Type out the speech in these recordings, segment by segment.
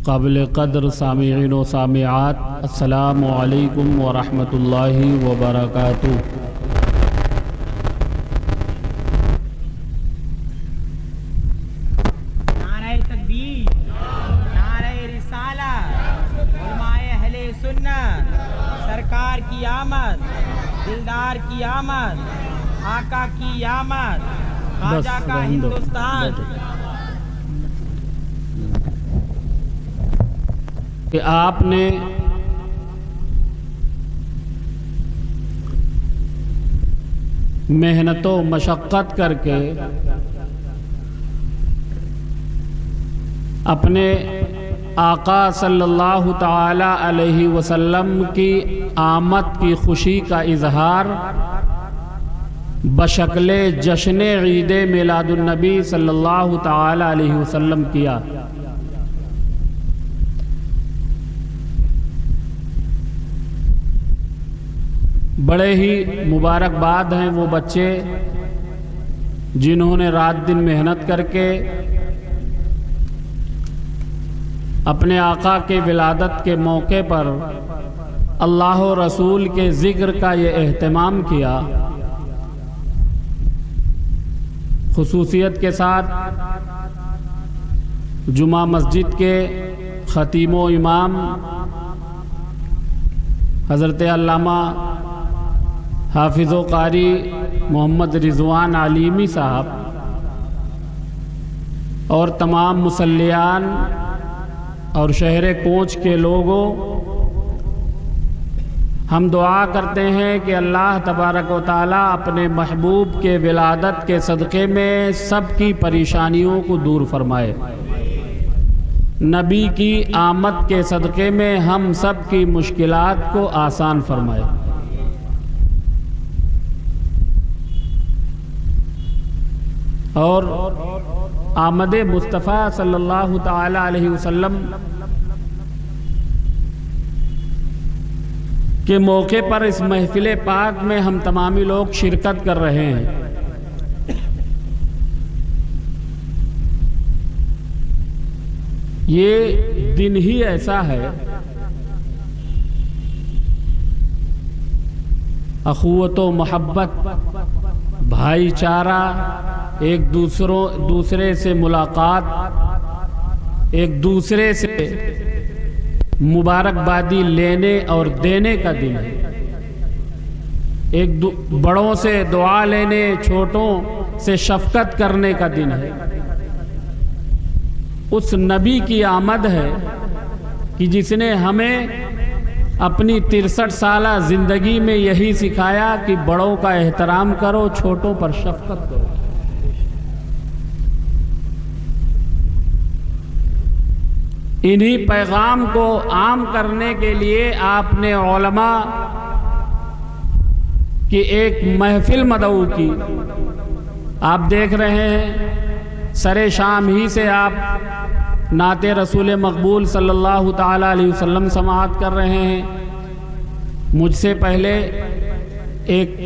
قابل قدر سامعین و سامعات، السلام علیکم ورحمۃ اللہ وبرکاتہ۔ نعرہ تکبیر، نعرہ رسالت، علماء اہل سنت، سرکار کی آمد، دلدار کی آمد، آقا کی آمد، خواجہ کا ہندوستان۔ کہ آپ نے محنت و مشقت کر کے اپنے آقا صلی اللہ تعالی علیہ وسلم کی آمد کی خوشی کا اظہار بشکل جشن عید میلاد النبی صلی اللہ تعالی علیہ وسلم کیا۔ بڑے ہی مبارکباد ہیں وہ بچے جنہوں نے رات دن محنت کر کے اپنے آقا کے ولادت کے موقع پر اللہ و رسول کے ذکر کا یہ اہتمام کیا۔ خصوصیت کے ساتھ جمعہ مسجد کے خطیب و امام حضرت علامہ حافظ و قاری محمد رضوان علیمی صاحب اور تمام مصلیان اور شہر کوچ کے لوگوں، ہم دعا کرتے ہیں کہ اللہ تبارک و تعالیٰ اپنے محبوب کے ولادت کے صدقے میں سب کی پریشانیوں کو دور فرمائے، نبی کی آمد کے صدقے میں ہم سب کی مشکلات کو آسان فرمائے۔ اور آمد مصطفیٰ صلی اللہ تعالی علیہ وسلم کے موقع پر اس محفل پاک میں ہم تمامی لوگ شرکت کر رہے ہیں۔ یہ دن ہی ایسا ہے، اخوت و محبت، بھائی چارہ، ایک دوسرے سے ملاقات، ایک دوسرے سے مبارکبادی لینے اور دینے کا دن ہے، ایک بڑوں سے دعا لینے، چھوٹوں سے شفقت کرنے کا دن ہے۔ اس نبی کی آمد ہے کہ جس نے ہمیں اپنی 63 سالہ زندگی میں یہی سکھایا کہ بڑوں کا احترام کرو، چھوٹوں پر شفقت کرو۔ انہی پیغام کو عام کرنے کے لیے آپ نے علماء کی ایک محفل مدعو کی۔ آپ دیکھ رہے ہیں سر شام ہی سے آپ نعت رسول مقبول صلی اللہ تعالی علیہ وسلم سماعت کر رہے ہیں۔ مجھ سے پہلے ایک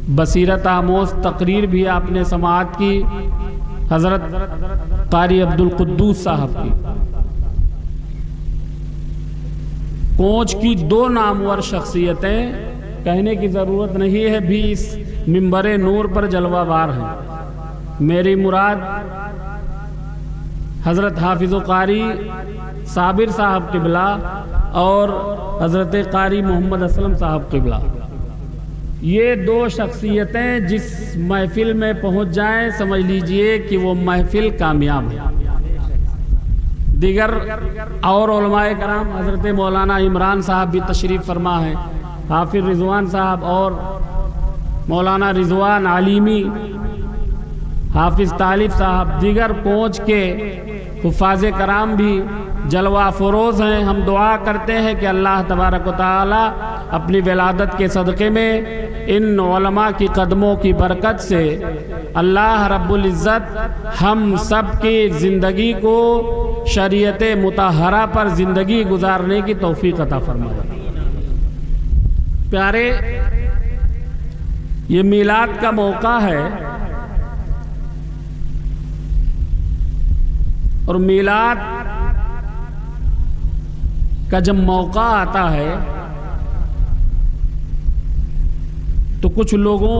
بصیرت آموز تقریر بھی آپ نے سماعت کی، حضرت قاری عبدالقدوس صاحب کی۔ کوچ کی دو نامور شخصیتیں، کہنے کی ضرورت نہیں ہے، بھی اس منبر نور پر جلوہ بار ہیں۔ میری مراد حضرت حافظ و قاری صابر صاحب قبلہ اور حضرت قاری محمد اسلم صاحب قبلہ، یہ دو شخصیتیں جس محفل میں پہنچ جائیں سمجھ لیجئے کہ وہ محفل کامیاب ہے۔ دیگر اور علماء کرام، حضرت مولانا عمران صاحب بھی تشریف فرما ہیں، حافظ رضوان صاحب اور مولانا رضوان علیمی، حافظ طالب صاحب، دیگر کوچ کے حفاظ کرام بھی جلوہ فروز ہیں۔ ہم دعا کرتے ہیں کہ اللہ تبارک و تعالی اپنی ولادت کے صدقے میں ان علماء کی قدموں کی برکت سے اللہ رب العزت ہم سب کی زندگی کو شریعت مطہرہ پر زندگی گزارنے کی توفیق عطا فرمائے۔ پیارے، یہ میلاد کا موقع ہے اور میلاد کا جب موقع آتا ہے تو کچھ لوگوں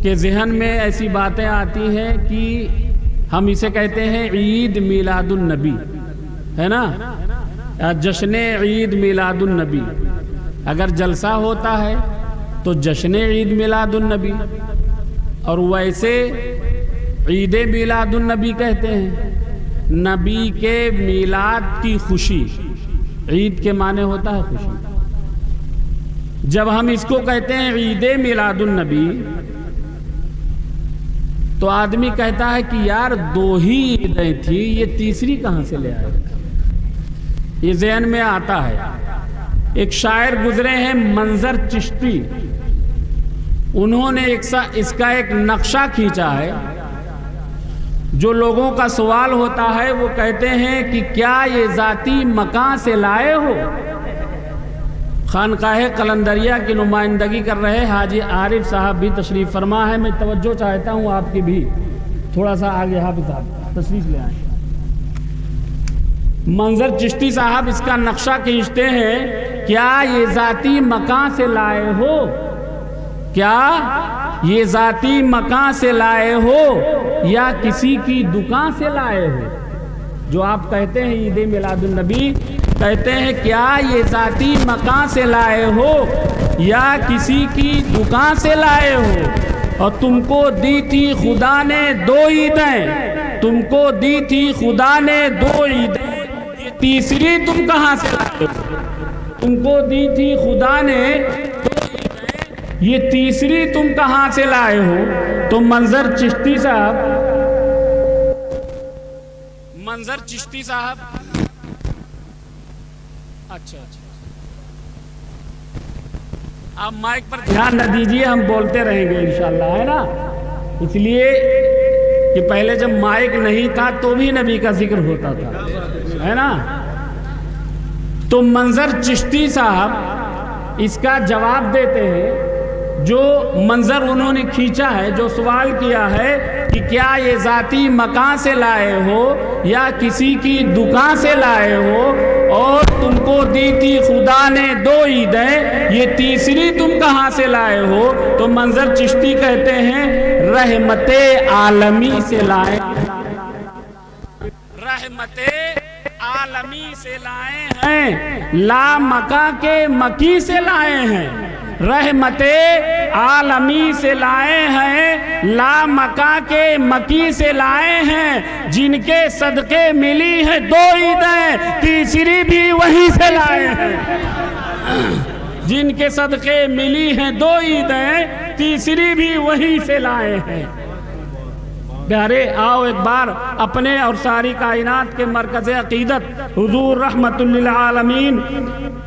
کے ذہن میں ایسی باتیں آتی ہیں کہ ہم اسے کہتے ہیں عید میلاد النبی، ہے نا، جشن عید میلاد النبی۔ اگر جلسہ ہوتا ہے تو جشن عید میلاد النبی، اور ویسے عید میلاد النبی کہتے ہیں، نبی کے میلاد کی خوشی۔ عید کے معنی ہوتا ہے خوشی۔ جب ہم اس کو کہتے ہیں عید میلاد النبی تو آدمی کہتا ہے کہ یار 2 ہی عیدیں تھیں، یہ تیسری کہاں سے لے آئے؟ یہ ذہن میں آتا ہے۔ ایک شاعر گزرے ہیں منظر چشتی، انہوں نے اس کا ایک نقشہ کھینچا ہے۔ جو لوگوں کا سوال ہوتا ہے وہ کہتے ہیں کہ کیا یہ ذاتی مکان سے لائے ہو؟ خانقاہ قلندریہ کی نمائندگی کر رہے حاجی عارف صاحب بھی تشریف فرما ہے۔ میں توجہ چاہتا ہوں آپ کی بھی، تھوڑا سا آگے حافظ صاحب تشریف لے آئیں۔ منظر چشتی صاحب اس کا نقشہ کھینچتے ہیں، کیا یہ ذاتی مکان سے لائے ہو؟ کیا یہ ذاتی مکان سے لائے ہو یا کسی کی دکان سے لائے ہو؟ جو آپ کہتے ہیں عید میلاد النبی، کہتے ہیں کیا یہ ذاتی مکان سے لائے ہو یا کسی کی دکان سے لائے ہو؟ اور تم کو دی تھی خدا نے 2 عیدیں، تم کو دی تھی خدا نے 2 عیدیں، یہ تیسری تم کہاں سے لائے ہو؟ تم کو دی تھی خدا نے 2 عیدیں، یہ تیسری تم کہاں سے لائے ہو؟ تو منظر چشتی صاحب اچھا آپ مائک پر دھیان نہ دیجیے، ہم بولتے رہیں گے انشاءاللہ، ہے نا۔ اس لیے کہ پہلے جب مائک نہیں تھا تو بھی نبی کا ذکر ہوتا تھا، ہے نا۔ تو منظر چشتی صاحب اس کا جواب دیتے ہیں، جو منظر انہوں نے کھینچا ہے، جو سوال کیا ہے کہ کیا یہ ذاتی مکان سے لائے ہو یا کسی کی دکان سے لائے ہو، اور تم کو دی تھی خدا نے 2 عیدیں، یہ تیسری تم کہاں سے لائے ہو؟ تو منظر چشتی کہتے ہیں رحمت عالمی سے لائے، رحمت عالمی سے لائے ہیں، لا مکہ کے مکی سے لائے ہیں، رحمت عالمی سے لائے ہیں، لا مکہ کے مکی سے لائے ہیں، جن کے صدقے ملی ہیں 2 عیدیں، تیسری بھی وہیں سے لائے ہیں۔ جن کے صدقے ملی ہیں 2 عیدیں، تیسری بھی وہیں سے لائے ہیں۔ پیارے، آؤ ایک بار اپنے اور ساری کائنات کے مرکز عقیدت حضور رحمت للعالمین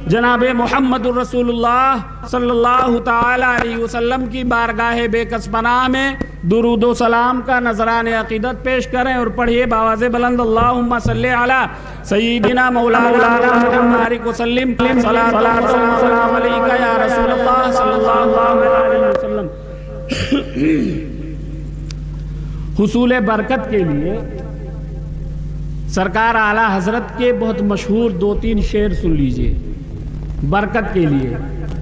جناب محمد الرسول اللہ صلی اللہ تعالی علیہ وسلم کی بارگاہ بے کس پناہ میں درود و سلام کا نذران عقیدت پیش کریں اور پڑھیے بآواز بلند، اللہم صلی علی سیدنا مولانا محمد وسلم، صلاۃ و سلام علیکہ یا رسول اللہ صلی اللہ علیہ وسلم۔ حصول برکت کے لیے سرکار اعلیٰ حضرت کے بہت مشہور 2-3 شعر سن لیجئے۔ برکت کے لیے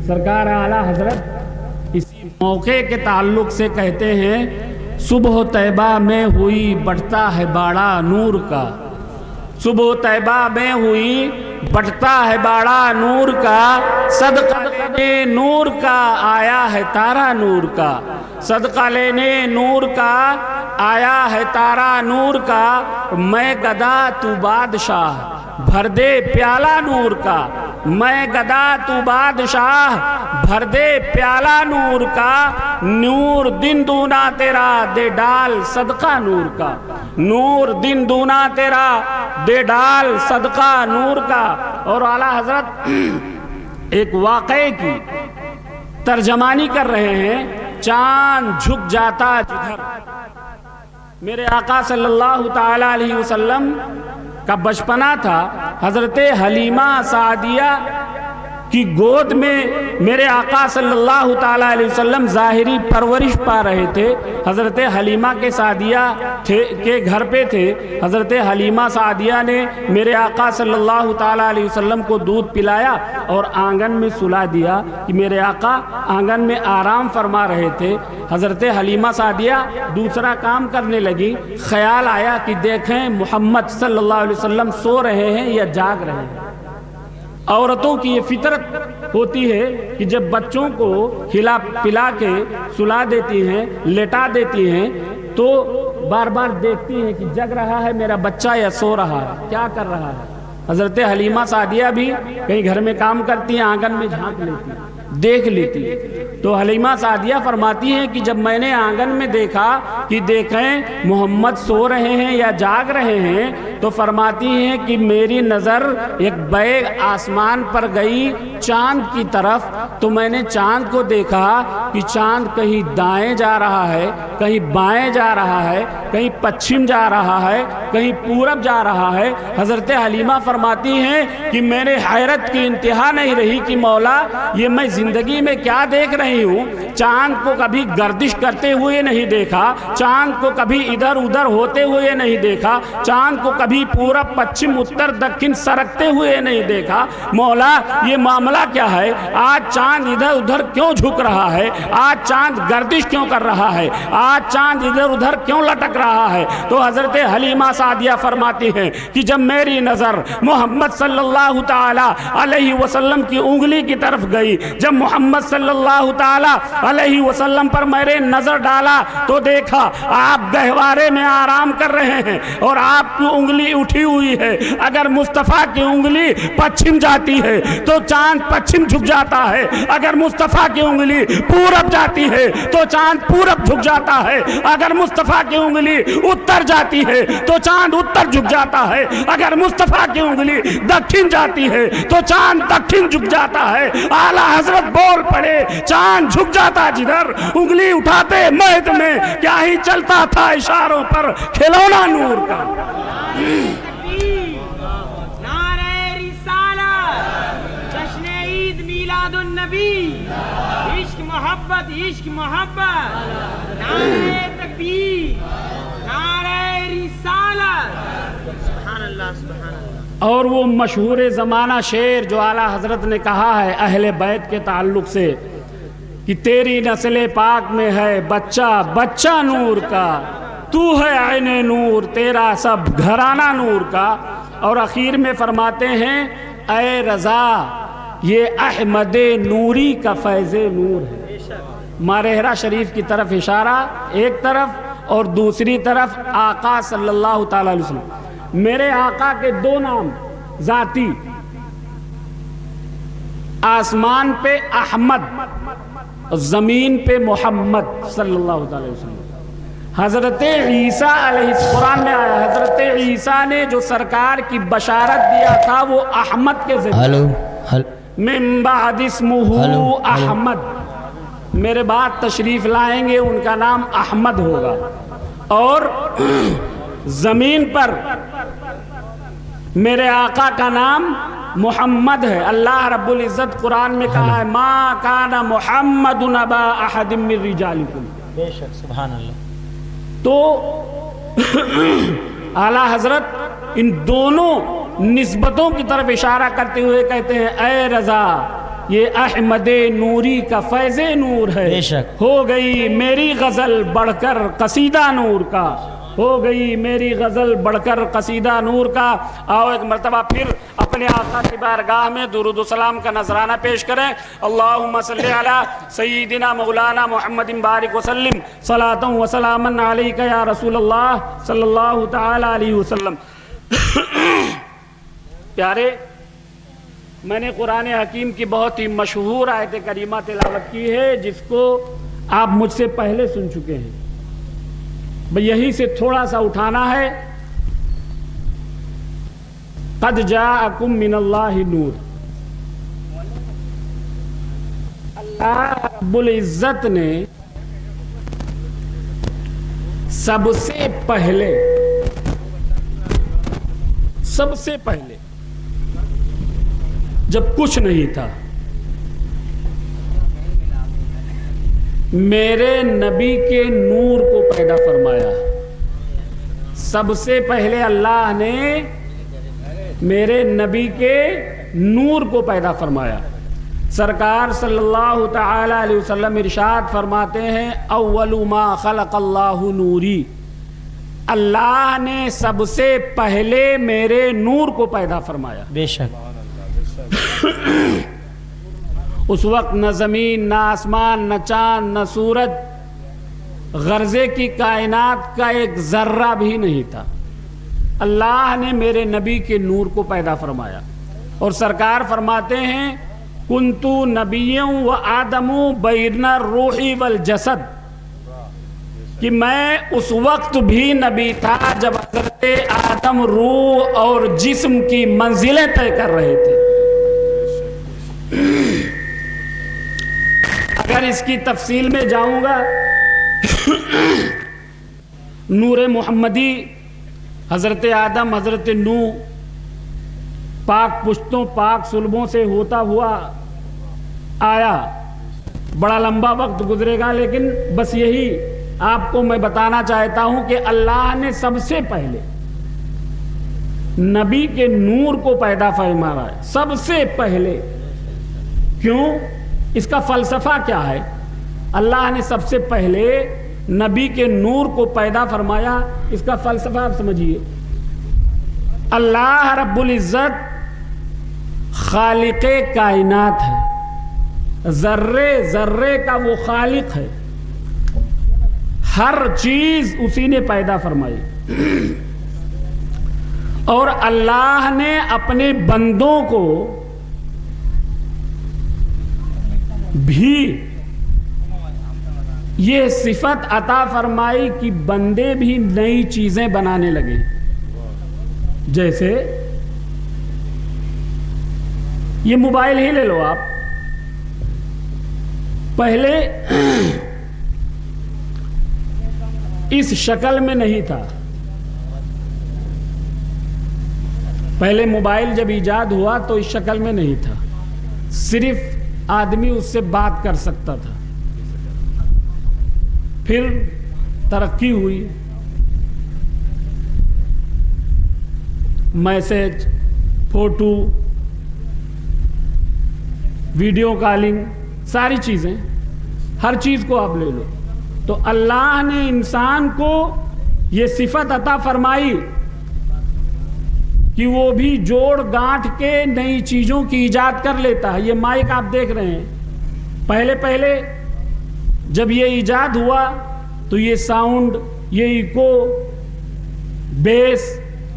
سرکار اعلیٰ حضرت اسی موقع کے تعلق سے کہتے ہیں، صبح طیبہ میں ہوئی بٹتا ہے باڑا نور کا، صبح طیبہ میں ہوئی بٹتا ہے باڑا نور کا، صدقہ لینے نور کا آیا ہے تارا نور کا، صدقہ لینے نور کا آیا ہے تارا نور کا، میں گدا تو بادشاہ بھر دے پیالہ نور کا، میں گدا تو بادشاہ بھر دے پیالہ نور کا، نور دن دونا تیرا دے ڈال صدقہ نور کا، نور دن دونا تیرا دے ڈال صدقہ نور کا۔ اور اعلیٰ حضرت ایک واقعے کی ترجمانی کر رہے ہیں، چاند جھک جاتا جدھر، میرے آقا صلی اللہ تعالی علیہ وسلم کا بچپنا تھا، حضرت حلیمہ سعدیہ کی گود میں میرے آقا صلی اللہ تعالیٰ علیہ وسلم ظاہری پرورش پا رہے تھے. حضرت حلیمہ کے سعدیہ کے گھر پہ تھے. حضرت حلیمہ سعدیہ نے میرے آقا صلی اللہ تعالیٰ علیہ وسلم کو دودھ پلایا اور آنگن میں سلا دیا کہ میرے آقا آنگن میں آرام فرما رہے تھے. حضرت حلیمہ سعدیہ دوسرا کام کرنے لگی. خیال آیا کہ دیکھیں محمد صلی اللہ علیہ وسلم سو رہے ہیں یا جاگ رہے ہیں. عورتوں کی یہ فطرت ہوتی ہے کہ جب بچوں کو ہلا پلا کے سلا دیتی ہیں, لٹا دیتی ہیں, تو بار بار دیکھتی ہیں کہ جگ رہا ہے میرا بچہ یا سو رہا ہے, کیا کر رہا ہے. حضرت حلیمہ سعدیہ بھی کہیں گھر میں کام کرتی ہیں, آنگن میں جھانک لیتی ہیں, دیکھ لیتی. تو حلیمہ سعدیہ فرماتی ہیں کہ جب میں نے آنگن میں دیکھا کہ دیکھیں محمد سو رہے ہیں یا جاگ رہے ہیں, تو فرماتی ہیں کہ میری نظر ایک بیگ آسمان پر گئی چاند کی طرف. تو میں نے چاند کو دیکھا کہ چاند کہیں دائیں جا رہا ہے, کہیں بائیں جا رہا ہے, کہیں پچھم جا رہا ہے, کہیں پورب جا رہا ہے. حضرت حلیمہ فرماتی ہیں کہ میرے حیرت کی انتہا نہیں رہی کہ مولا یہ میں زندگی میں کیا دیکھ رہی ہوں. چاند کو کبھی گردش کرتے ہوئے نہیں دیکھا, چاند کو کبھی ادھر ادھر ہوتے ہوئے نہیں دیکھا, چاند کو کبھی پورب پچھم اتر دکن سرکتے ہوئے نہیں دیکھا. مولا یہ معاملہ کیا ہے؟ آج چاند ادھر ادھر کیوں جھک رہا ہے؟ آج چاند گردش کیوں کر رہا ہے؟ آج چاند ادھر ادھر کیوں لٹک رہا ہے؟ تو حضرت حلیمہ سعدیہ فرماتی ہیں کہ جب میری نظر محمد صلی اللہ تعالی علیہ وسلم کی انگلی کی طرف گئی, جب محمد صلی اللہ تعالی علیہ وسلم پر میرے نظر ڈالا تو دیکھا آپ گہوارے میں آرام کر رہے ہیں اور آپ کی انگلی اٹھی ہوئی ہے. اگر مصطفیٰ کی انگلی پچھم جاتی ہے تو چاند پچھم جھک جاتا ہے, اگر مصطفیٰ کی انگلی پورب جاتی ہے تو چاند پورب جھک جاتا ہے, اگر مصطفیٰ کی انگلی اتر جاتی ہے تو چاند اتر جھک جاتا ہے, اگر مصطفیٰ کی انگلی دکھن جاتی ہے تو چاند دکھن جھک جاتا ہے. اعلیٰ حضرت بول پڑے چاند جھک جاتا جدھر, انگلی اٹھاتے مہد میں کیا ہی چلتا تھا اشاروں پر کھلونا نور کا. نعرہ رسالت, جشن عید میلاد النبی, عشق محبت عشق محبت, نعرہ تکبیر, نعرہ رسالت. سبحان اللہ سبحان اللہ. اور وہ مشہور زمانہ شعر جو اعلیٰ حضرت نے کہا ہے اہل بیت کے تعلق سے کہ تیری نسل پاک میں ہے بچہ بچہ نور کا, تو ہے عین نور, تیرا سب گھرانہ نور کا. اور اخیر میں فرماتے ہیں اے رضا یہ احمد نوری کا فیض نور ہے. مارہرہ شریف کی طرف اشارہ ایک طرف اور دوسری طرف آقا صلی اللہ تعالیٰ علیہ وسلم. میرے آقا کے دو نام ذاتی, آسمان پہ احمد اور زمین پہ محمد صلی اللہ تعالی وسلم. حضرت عیسیٰ علیہ القرآن میں آیا حضرت عیسیٰ نے جو سرکار کی بشارت دیا تھا وہ احمد کے ذریعے, من بعد اسمہ احمد, میرے بعد تشریف لائیں گے ان کا نام احمد ہوگا. اور زمین پر میرے آقا کا نام محمد ہے. اللہ رب العزت قرآن میں کہا ہے ما کان محمد ابا احد من رجالکم. بے شک سبحان اللہ. تو اعلیٰ حضرت ان دونوں نسبتوں کی طرف اشارہ کرتے ہوئے کہتے ہیں اے رضا یہ احمد نوری کا فیض نور ہے. بے شک ہو گئی میری غزل بڑھ کر قصیدہ نور کا, ہو گئی میری غزل بڑھ کر قصیدہ نور کا. آؤ ایک مرتبہ پھر اپنے آقا کی بارگاہ میں درود و سلام کا نذرانہ پیش کریں. اللہم صلی علی سیدنا مولانا محمد بارک وسلم صلاۃ و سلاما علیک یا رسول اللہ صلی اللہ تعالی علیہ وسلم. پیارے, میں نے قرآن حکیم کی بہت ہی مشہور آیت کریمہ تلاوت کی ہے جس کو آپ مجھ سے پہلے سن چکے ہیں. یہی سے تھوڑا سا اٹھانا ہے. قد جاءکم من اللہ نور. اللہ رب العزت نے سب سے پہلے جب کچھ نہیں تھا میرے نبی کے نور کو پیدا فرمایا. سب سے پہلے اللہ نے میرے نبی کے نور کو پیدا فرمایا. سرکار صلی اللہ تعالی علیہ وسلم ارشاد فرماتے ہیں اول ما خلق اللہ نوری. اللہ نے سب سے پہلے میرے نور کو پیدا فرمایا. بے شک. اس وقت نہ زمین، نہ آسمان، نہ چاند، نہ سورج، غرضے کی کائنات کا ایک ذرہ بھی نہیں تھا. اللہ نے میرے نبی کے نور کو پیدا فرمایا. اور سرکار فرماتے ہیں کنتو نبیوں و آدم بین الروح والجسد، کہ میں اس وقت بھی نبی تھا جب حضرت آدم روح اور جسم کی منزلیں طے کر رہے تھے. اگر اس کی تفصیل میں جاؤں گا، نور محمدی حضرت آدم، حضرت نوح، پاک پشتوں پاک سلبوں سے ہوتا ہوا آیا. بڑا لمبا وقت گزرے گا، لیکن بس یہی آپ کو میں بتانا چاہتا ہوں کہ اللہ نے سب سے پہلے نبی کے نور کو پیدا فرمایا ہے. سب سے پہلے. کیوں؟ اس کا فلسفہ کیا ہے؟ اللہ نے سب سے پہلے نبی کے نور کو پیدا فرمایا. اس کا فلسفہ آپ سمجھیے. اللہ رب العزت خالق کائنات ہے. ذرے ذرے کا وہ خالق ہے. ہر چیز اسی نے پیدا فرمائی. اور اللہ نے اپنے بندوں کو بھی یہ صفت عطا فرمائی کہ بندے بھی نئی چیزیں بنانے لگے. جیسے یہ موبائل ہی لے لو آپ. پہلے اس شکل میں نہیں تھا. پہلے موبائل جب ایجاد ہوا تو اس شکل میں نہیں تھا. صرف آدمی اس سے بات کر سکتا تھا. پھر ترقی ہوئی، میسج، فوٹو، ویڈیو کالنگ، ساری چیزیں، ہر چیز کو آپ لے لو. تو اللہ نے انسان کو یہ صفت عطا فرمائی کہ وہ بھی جوڑ گانٹھ کے نئی چیزوں کی ایجاد کر لیتا ہے. یہ مائک آپ دیکھ رہے ہیں، پہلے جب یہ ایجاد ہوا تو یہ ساؤنڈ، یہ ایکو، بیس،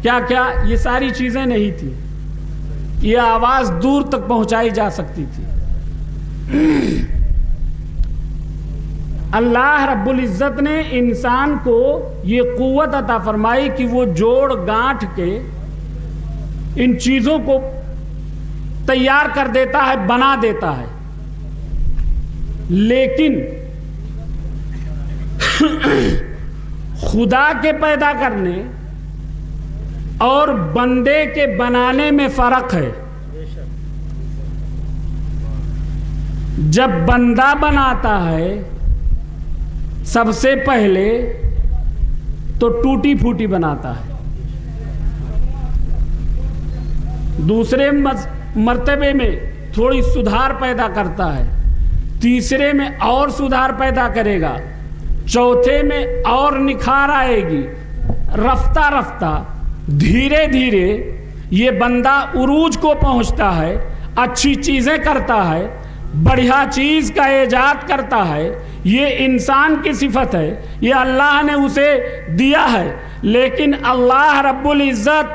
کیا یہ ساری چیزیں نہیں تھی. یہ آواز دور تک پہنچائی جا سکتی تھی. اللہ رب العزت نے انسان کو یہ قوت عطا فرمائی کہ وہ جوڑ گانٹھ کے ان چیزوں کو تیار کر دیتا ہے، بنا دیتا ہے. لیکن خدا کے پیدا کرنے اور بندے کے بنانے میں فرق ہے. جب بندہ بناتا ہے سب سے پہلے تو ٹوٹی پھوٹی بناتا ہے. دوسرے مرتبے میں تھوڑی سدھار پیدا کرتا ہے. تیسرے میں اور سدھار پیدا کرے گا. چوتھے میں اور نکھار آئے گی. رفتہ رفتہ دھیرے دھیرے یہ بندہ عروج کو پہنچتا ہے، اچھی چیزیں کرتا ہے، بڑھیا چیز کا ایجاد کرتا ہے. یہ انسان کی صفت ہے، یہ اللہ نے اسے دیا ہے. لیکن اللہ رب العزت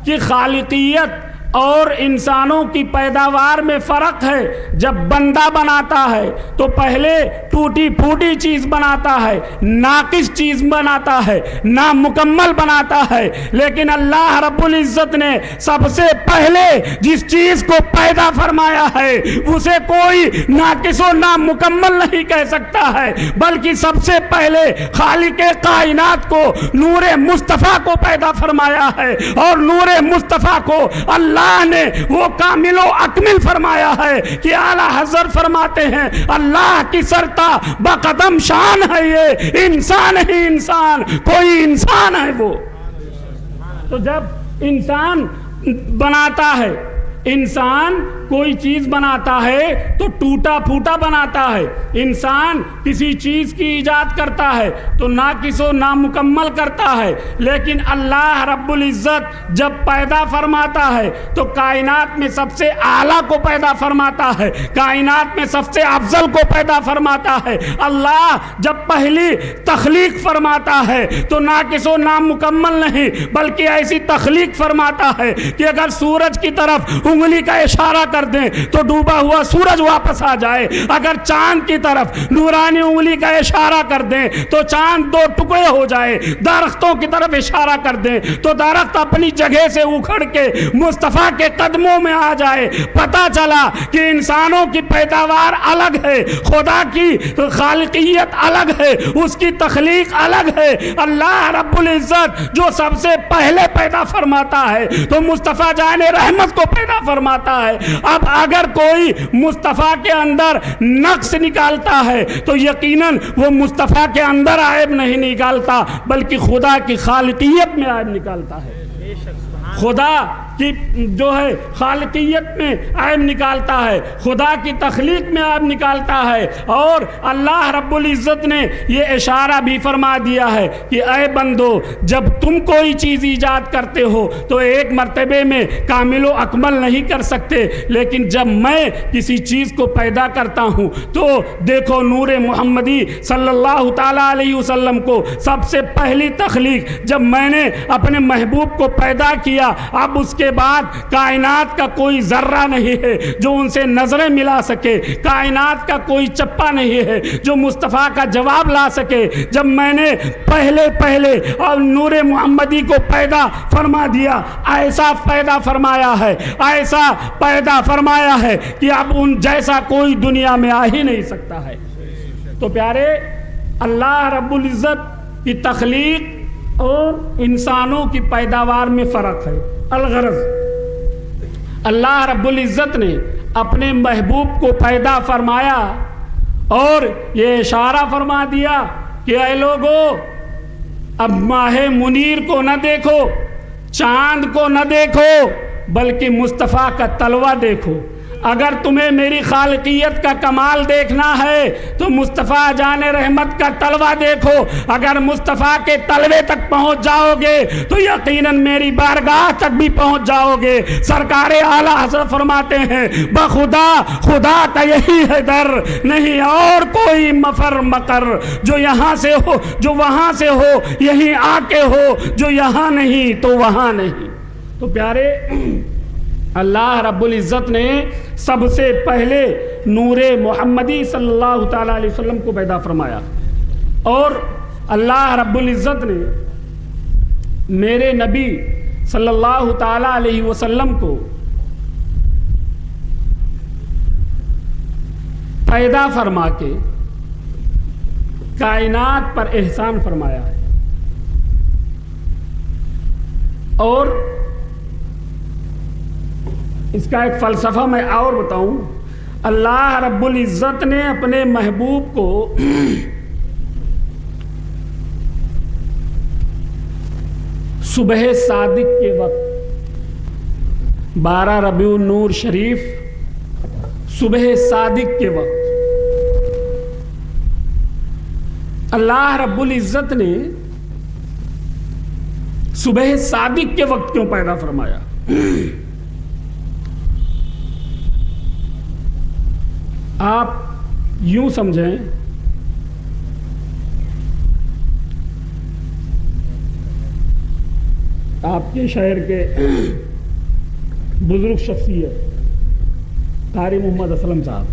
کی خالقیت اور انسانوں کی پیداوار میں فرق ہے. جب بندہ بناتا ہے تو پہلے ٹوٹی پھوٹی چیز بناتا ہے، ناقص چیز بناتا ہے، نامکمل بناتا ہے. لیکن اللہ رب العزت نے سب سے پہلے جس چیز کو پیدا فرمایا ہے اسے کوئی ناقص و نامکمل نہیں کہہ سکتا ہے، بلکہ سب سے پہلے خالق کائنات کو، نور مصطفیٰ کو پیدا فرمایا ہے. اور نور مصطفیٰ کو اللہ اللہ نے وہ کامل و اکمل فرمایا ہے کہ اعلیٰ حضرت فرماتے ہیں اللہ کی سرتا بقدم شان ہے یہ انسان ہی انسان، کوئی انسان ہے وہ۔ تو جب انسان بناتا ہے، انسان کوئی چیز بناتا ہے تو ٹوٹا پھوٹا بناتا ہے، انسان کسی چیز کی ایجاد کرتا ہے تو ناقص و نامکمل کرتا ہے، لیکن اللہ رب العزت جب پیدا فرماتا ہے تو کائنات میں سب سے اعلیٰ کو پیدا فرماتا ہے، کائنات میں سب سے افضل کو پیدا فرماتا ہے۔ اللہ جب پہلی تخلیق فرماتا ہے تو ناقص و نامکمل نہیں بلکہ ایسی تخلیق فرماتا ہے کہ اگر سورج کی طرف انگلی کا اشارہ کر دیں تو ڈوبا ہوا سورج واپس آ جائے، اگر چاند کی طرف نورانی انگلی کا اشارہ کر دیں تو چاند دو ٹکڑے ہو جائے، درختوں کی طرف اشارہ کر دیں تو درخت اپنی جگہ سے اکھڑ کے مصطفیٰ کے قدموں میں آ جائے۔ پتہ چلا کہ انسانوں کی پیداوار الگ ہے، خدا کی خالقیت الگ ہے، اس کی تخلیق الگ ہے۔ اللہ رب العزت جو سب سے پہلے پیدا فرماتا ہے تو مصطفیٰ جان رحمت کو پیدا فرماتا ہے۔ اب اگر کوئی مصطفیٰ کے اندر نقص نکالتا ہے تو یقیناً وہ مصطفیٰ کے اندر عیب نہیں نکالتا بلکہ خدا کی خالقیت میں عیب نکالتا ہے، خدا کی جو ہے خالقیت میں عیب نکالتا ہے، خدا کی تخلیق میں عیب نکالتا ہے۔ اور اللہ رب العزت نے یہ اشارہ بھی فرما دیا ہے کہ اے بندو جب تم کوئی چیز ایجاد کرتے ہو تو ایک مرتبے میں کامل و اکمل نہیں کر سکتے، لیکن جب میں کسی چیز کو پیدا کرتا ہوں تو دیکھو نور محمدی صلی اللہ تعالیٰ علیہ وسلم کو سب سے پہلی تخلیق جب میں نے اپنے محبوب کو پیدا کیا، اب اس کے بعد کائنات کا کوئی ذرہ نہیں ہے جو ان سے نظریں ملا سکے، کائنات کا کوئی چپا نہیں ہے جو مصطفیٰ کا جواب لا سکے۔ جب میں نے پہلے اور نور محمدی کو پیدا فرما دیا، ایسا پیدا فرمایا ہے کہ اب ان جیسا کوئی دنیا میں آ ہی نہیں سکتا ہے۔ تو پیارے اللہ رب العزت کی تخلیق اور انسانوں کی پیداوار میں فرق ہے۔ الغرض اللہ رب العزت نے اپنے محبوب کو پیدا فرمایا اور یہ اشارہ فرما دیا کہ اے لوگو اب ماہ منیر کو نہ دیکھو، چاند کو نہ دیکھو بلکہ مصطفیٰ کا تلوہ دیکھو۔ اگر تمہیں میری خالقیت کا کمال دیکھنا ہے تو مصطفیٰ جان رحمت کا تلوہ دیکھو۔ اگر مصطفیٰ کے تلوے تک پہنچ جاؤ گے تو یقیناً میری بارگاہ تک بھی پہنچ جاؤ گے۔ سرکار اعلیٰ حضرت فرماتے ہیں بخدا خدا کا یہی ہے در، نہیں اور کوئی مفر مکر، جو یہاں سے ہو جو وہاں سے ہو یہیں آ کے ہو، جو یہاں نہیں تو وہاں نہیں۔ تو پیارے اللہ رب العزت نے سب سے پہلے نور محمدی صلی اللہ تعالیٰ علیہ وسلم کو پیدا فرمایا، اور اللہ رب العزت نے میرے نبی صلی اللہ تعالیٰ علیہ وسلم کو پیدا فرما کے کائنات پر احسان فرمایا ہے۔ اور اس کا ایک فلسفہ میں اور بتاؤں، اللہ رب العزت نے اپنے محبوب کو صبح صادق کے وقت 12 ربیع النور شریف صبح صادق کے وقت اللہ رب العزت نے صبح صادق کے وقت کیوں پیدا فرمایا؟ آپ یوں سمجھیں آپ کے شہر کے بزرگ شخصیت قاری محمد اسلم صاحب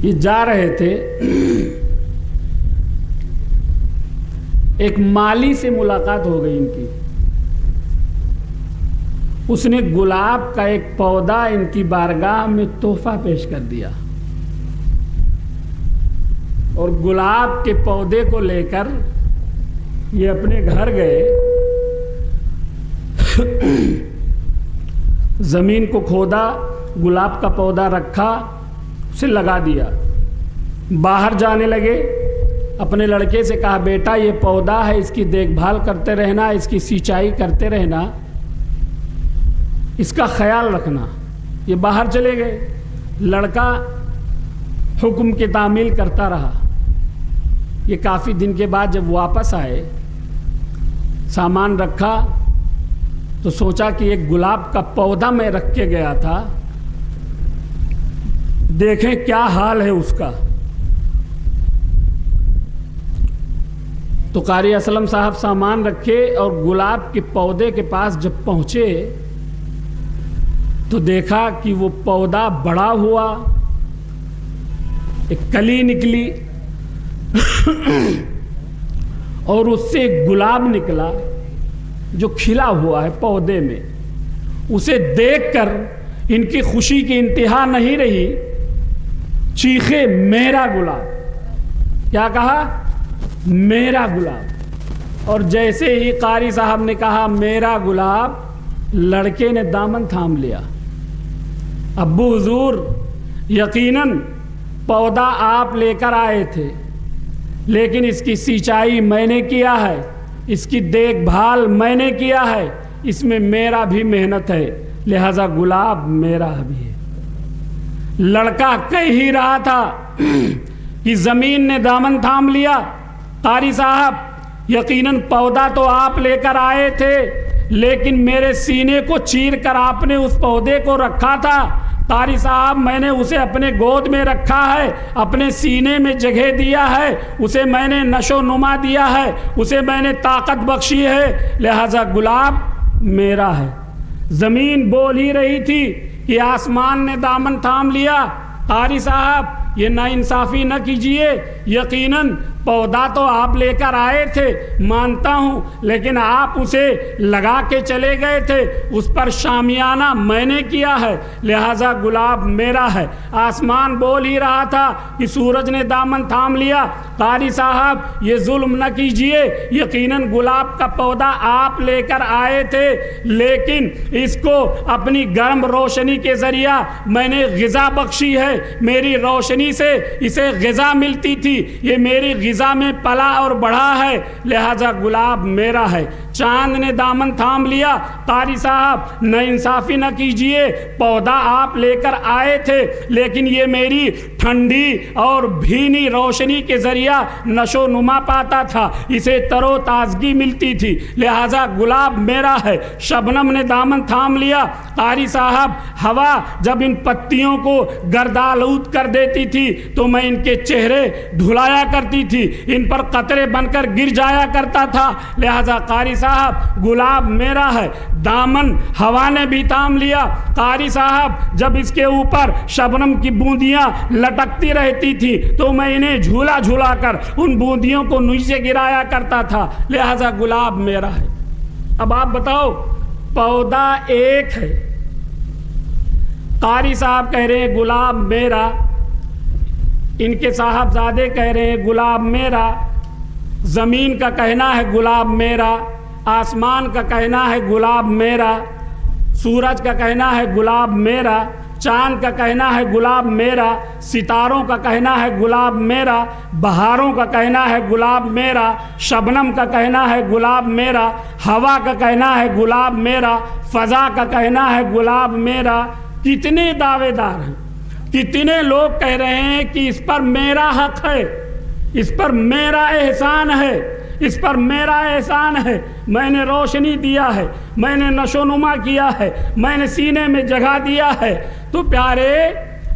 یہ جا رہے تھے، ایک مالی سے ملاقات ہو گئی ان کی، اس نے گلاب کا ایک پودا ان کی بارگاہ میں تحفہ پیش کر دیا، اور گلاب کے پودے کو لے کر یہ اپنے گھر گئے زمین کو کھودا، گلاب کا پودا رکھا، اسے لگا دیا، باہر جانے لگے، اپنے لڑکے سے کہا بیٹا یہ پودا ہے، اس کی دیکھ بھال کرتے رہنا، اس کی سینچائی کرتے رہنا، اس کا خیال رکھنا۔ یہ باہر چلے گئے، لڑکا حکم کی تعمیل کرتا رہا۔ یہ کافی دن کے بعد جب واپس آئے، سامان رکھا تو سوچا کہ ایک گلاب کا پودا میں رکھ کے گیا تھا، دیکھیں کیا حال ہے اس کا۔ تو قاری اسلم صاحب سامان رکھے اور گلاب کے پودے کے پاس جب پہنچے تو دیکھا کہ وہ پودا بڑا ہوا، ایک کلی نکلی اور اس سے ایک گلاب نکلا جو کھلا ہوا ہے پودے میں۔ اسے دیکھ کر ان کی خوشی کی انتہا نہیں رہی، چیخے میرا گلاب۔ کیا کہا؟ میرا گلاب۔ اور جیسے ہی قاری صاحب نے کہا میرا گلاب، لڑکے نے دامن تھام لیا۔ ابو حضور یقیناً پودا آپ لے کر آئے تھے، لیکن اس کی سینچائی میں نے کیا ہے، اس کی دیکھ بھال میں نے کیا ہے، اس میں میرا بھی محنت ہے، لہذا گلاب میرا بھی ہے۔ لڑکا کہہ ہی رہا تھا کہ زمین نے دامن تھام لیا، قاری صاحب یقیناً پودا تو آپ لے کر آئے تھے، لیکن میرے سینے کو چیر کر آپ نے اس پودے کو رکھا تھا۔ قاری صاحب میں نے اسے اپنے گود میں رکھا ہے، اپنے سینے میں جگہ دیا ہے، اسے میں نے نشو نما دیا ہے، اسے میں نے طاقت بخشی ہے، لہذا گلاب میرا ہے۔ زمین بول ہی رہی تھی کہ آسمان نے دامن تھام لیا۔ قاری صاحب یہ ناانصافی نہ کیجئے، یقیناً پودا تو آپ لے کر آئے تھے، مانتا ہوں، لیکن آپ اسے لگا کے چلے گئے تھے، اس پر شامیانہ میں نے کیا ہے، لہذا گلاب میرا ہے۔ آسمان بول ہی رہا تھا کہ سورج نے دامن تھام لیا۔ قاری صاحب یہ ظلم نہ کیجئے، یقیناً گلاب کا پودا آپ لے کر آئے تھے، لیکن اس کو اپنی گرم روشنی کے ذریعہ میں نے غذا بخشی ہے، میری روشنی سے اسے غذا ملتی تھی، یہ میری غذا میں پلا اور بڑھا ہے، لہذا گلاب میرا ہے۔ چاند نے دامن تھام لیا۔ قاری صاحب ناانصافی نہ کیجئے، پودا آپ لے کر آئے تھے، لیکن یہ میری ٹھنڈی اور بھینی روشنی کے ذریعہ نشو نما پاتا تھا، اسے تر و تازگی ملتی تھی، لہذا گلاب میرا ہے۔ شبنم نے دامن تھام لیا۔ قاری صاحب ہوا جب ان پتیوں کو گردآلود کر دیتی تھی تو میں ان کے چہرے دھلایا کرتی تھی، ان پر قطرے بن کر گر جایا کرتا تھا، لہذا قاری صاحب گلاب میرا ہے۔ دامن ہوا نے بھی تھام لیا۔ قاری صاحب جب اس کے اوپر شبنم کی بوندیاں لٹکتی رہتی تھی تو میں انہیں جھولا جھولا کر ان بوندیوں کو نیچے گرایا کرتا تھا، لہذا گلاب میرا ہے۔ اب آپ بتاؤ، پودا ایک ہے، قاری صاحب کہہ رہے ہیں گلاب میرا، ان کے صاحبزادے کہہ رہے ہیں گلاب میرا، زمین کا کہنا ہے گلاب میرا، آسمان کا کہنا ہے گلاب میرا، سورج کا کہنا ہے گلاب میرا، چاند کا کہنا ہے گلاب میرا، ستاروں کا کہنا ہے گلاب میرا، بہاروں کا کہنا ہے گلاب میرا، شبنم کا کہنا ہے گلاب میرا، ہوا کا کہنا ہے گلاب میرا، فضا کا کہنا ہے گلاب میرا۔ کتنے دعوے دار ہیں، کتنے لوگ کہہ رہے ہیں کہ اس پر میرا حق ہے، اس پر میرا احسان ہے، اس پر میرا احسان ہے، میں نے روشنی دیا ہے، میں نے نشو نما کیا ہے، میں نے سینے میں جگہ دیا ہے۔ تو پیارے،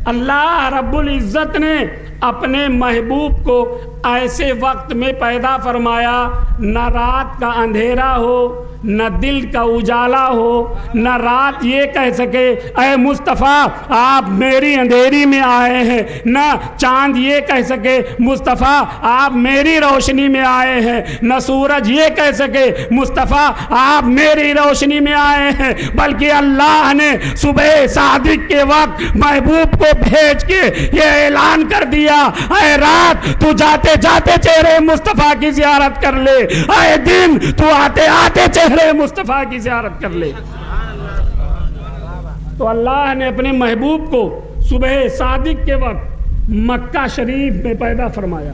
اللہ رب العزت نے اپنے محبوب کو ایسے وقت میں پیدا فرمایا، نہ رات کا اندھیرا ہو، نہ دل کا اجالا ہو، نہ رات یہ کہہ سکے اے مصطفیٰ آپ میری اندھیری میں آئے ہیں، نہ چاند یہ کہہ سکے مصطفیٰ آپ میری روشنی میں آئے ہیں، نہ سورج یہ کہہ سکے مصطفیٰ آپ میری روشنی میں آئے ہیں، بلکہ اللہ نے صبح صادق کے وقت محبوب کو بھیج کے یہ اعلان کر دیا دیا، اے رات تو جاتے جاتے چہرے مصطفیٰ کی زیارت کر لے، اے دن تو آتے آتے چہرے مصطفیٰ کی زیارت کر لے۔ تو اللہ نے اپنے محبوب کو صبح صادق کے وقت مکہ شریف میں پیدا فرمایا۔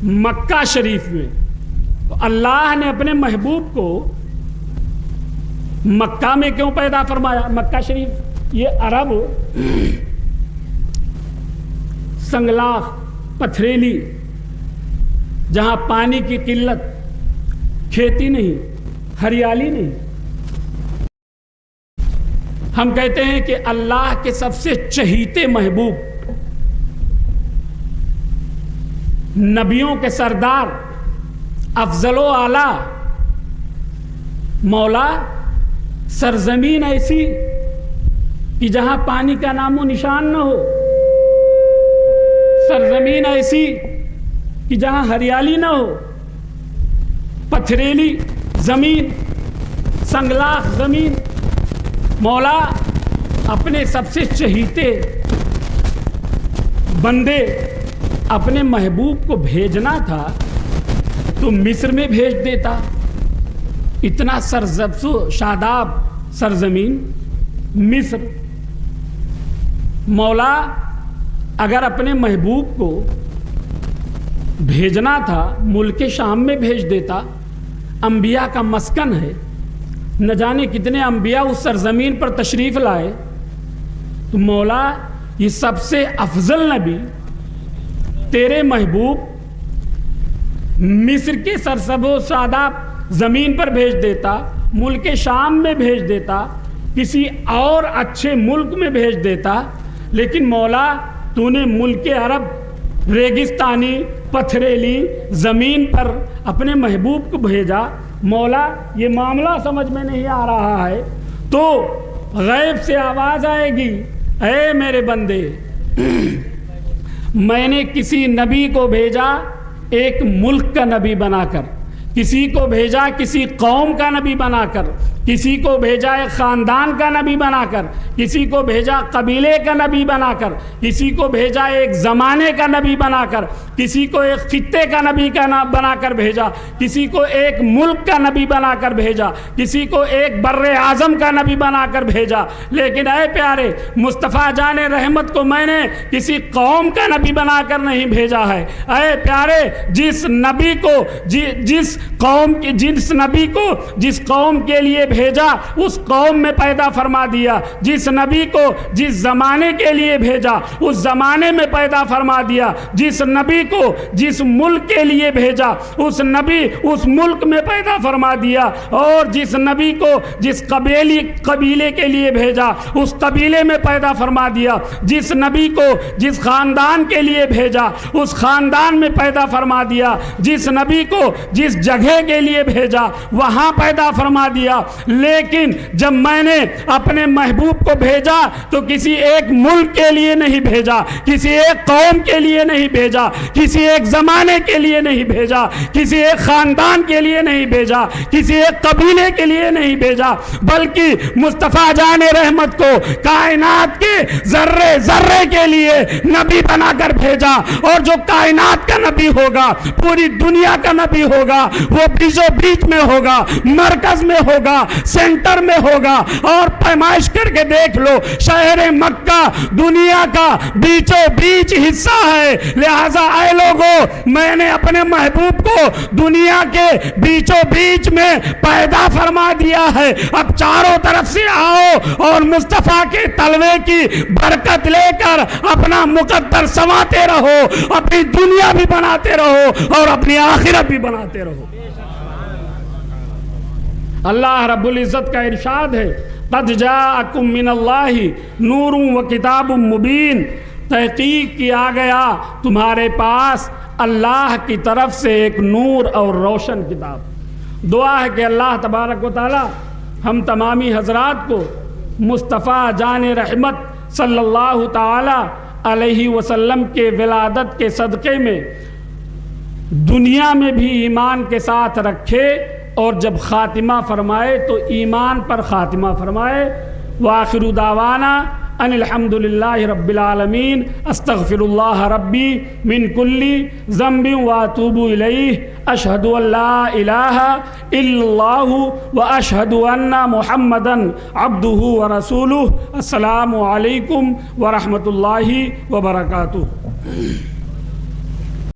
مکہ شریف میں تو اللہ نے اپنے محبوب کو مکہ میں کیوں پیدا فرمایا؟ مکہ شریف یہ عرب سنگلاخ پتھریلی، جہاں پانی کی قلت، کھیتی نہیں، ہریالی نہیں۔ ہم کہتے ہیں کہ اللہ کے سب سے چہیتے محبوب، نبیوں کے سردار، افضل و اعلیٰ مولا، سرزمین ایسی کہ جہاں پانی کا نام و نشان نہ ہو، سرزمین ایسی کہ جہاں ہریالی نہ ہو، پتھریلی زمین، سنگلاخ زمین، مولا اپنے سب سے چہیتے بندے اپنے محبوب کو بھیجنا تھا تو مصر میں بھیج دیتا، اتنا سرسبز و شاداب سرزمین مصر۔ مولا اگر اپنے محبوب کو بھیجنا تھا ملک شام میں بھیج دیتا، انبیاء کا مسکن ہے، نہ جانے کتنے انبیاء اس سرزمین پر تشریف لائے، تو مولا یہ سب سے افضل نبی تیرے محبوب مصر کے سرسبز و شاداب زمین پر بھیج دیتا، ملک شام میں بھیج دیتا، کسی اور اچھے ملک میں بھیج دیتا، لیکن مولا تو نے ملک عرب ریگستانی پتھریلی زمین پر اپنے محبوب کو بھیجا۔ مولا یہ معاملہ سمجھ میں نہیں آ رہا ہے تو غیب سے آواز آئے گی، اے میرے بندے، میں نے کسی نبی کو بھیجا ایک ملک کا نبی بنا کر، کسی کو بھیجا کسی قوم کا نبی بنا کر، کسی کو بھیجا ایک خاندان کا نبی بنا کر، کسی کو بھیجا قبیلے کا نبی بنا کر، کسی کو بھیجا ایک زمانے کا نبی بنا کر، کسی کو ایک خطے کا نبی کا بنا کر بھیجا، کسی کو ایک ملک کا نبی بنا کر بھیجا، کسی کو ایک بر اعظم کا نبی بنا کر بھیجا، لیکن اے پیارے مصطفیٰ جان رحمت کو میں نے کسی قوم کا نبی بنا کر نہیں بھیجا ہے۔ اے پیارے جس نبی کو جس نبی کو جس قوم کے لیے بھیجا اس قوم میں پیدا فرما دیا، جس نبی کو جس زمانے کے لیے بھیجا اس زمانے میں پیدا فرما دیا، جس نبی کو جس ملک کے لیے بھیجا اس نبی اس ملک میں پیدا فرما دیا، اور جس نبی کو جس قبیلے کے لیے بھیجا اس قبیلے میں پیدا فرما دیا، جس نبی کو جس خاندان کے لیے بھیجا اس خاندان میں پیدا فرما دیا، جس نبی کو جس جگہ کے لیے بھیجا وہاں پیدا فرما دیا۔ لیکن جب میں نے اپنے محبوب کو بھیجا تو کسی ایک ملک کے لیے نہیں بھیجا، کسی ایک قوم کے لیے نہیں بھیجا، کسی ایک زمانے کے لیے نہیں بھیجا، کسی ایک خاندان کے لیے نہیں بھیجا، کسی ایک قبیلے کے لیے نہیں بھیجا، بلکہ مصطفیٰ جان رحمت کو کائنات کے ذرے ذرے کے لیے نبی بنا کر بھیجا، اور جو کائنات کا نبی ہوگا پوری دنیا کا نبی ہوگا وہ بیچوں بیچ میں ہوگا، مرکز میں ہوگا، سینٹر میں ہوگا، اور پیمائش کر کے دیکھ لو شہر مکہ دنیا کا بیچوں بیچ حصہ ہے، لہٰذا اے لوگوں میں نے اپنے محبوب کو دنیا کے بیچوں بیچ میں پیدا فرما دیا ہے، اب چاروں طرف سے آؤ اور مصطفیٰ کے تلوے کی برکت لے کر اپنا مقدر سنواتے رہو، اپنی دنیا بھی بناتے رہو اور اپنی آخرت بھی بناتے رہو۔ اللہ رب العزت کا ارشاد ہے، قد جاءکم من اللہ نور و کتاب مبین، تحقیق کیا گیا تمہارے پاس اللہ کی طرف سے ایک نور اور روشن کتاب۔ دعا ہے کہ اللہ تبارک و تعالی ہم تمامی حضرات کو مصطفیٰ جان رحمت صلی اللہ تعالی علیہ وسلم کے ولادت کے صدقے میں دنیا میں بھی ایمان کے ساتھ رکھے، اور جب خاتمہ فرمائے تو ایمان پر خاتمہ فرمائے۔ وآخر دعوانا ان الحمد للہ رب العالمین استغفر اللہ ربی من کل ذنب واتوب الیہ اشہد ان لا الہ الا اللہ واشہد ان محمدا عبدہ ورسولہ۔ السلام علیکم ورحمۃ اللہ وبرکاتہ۔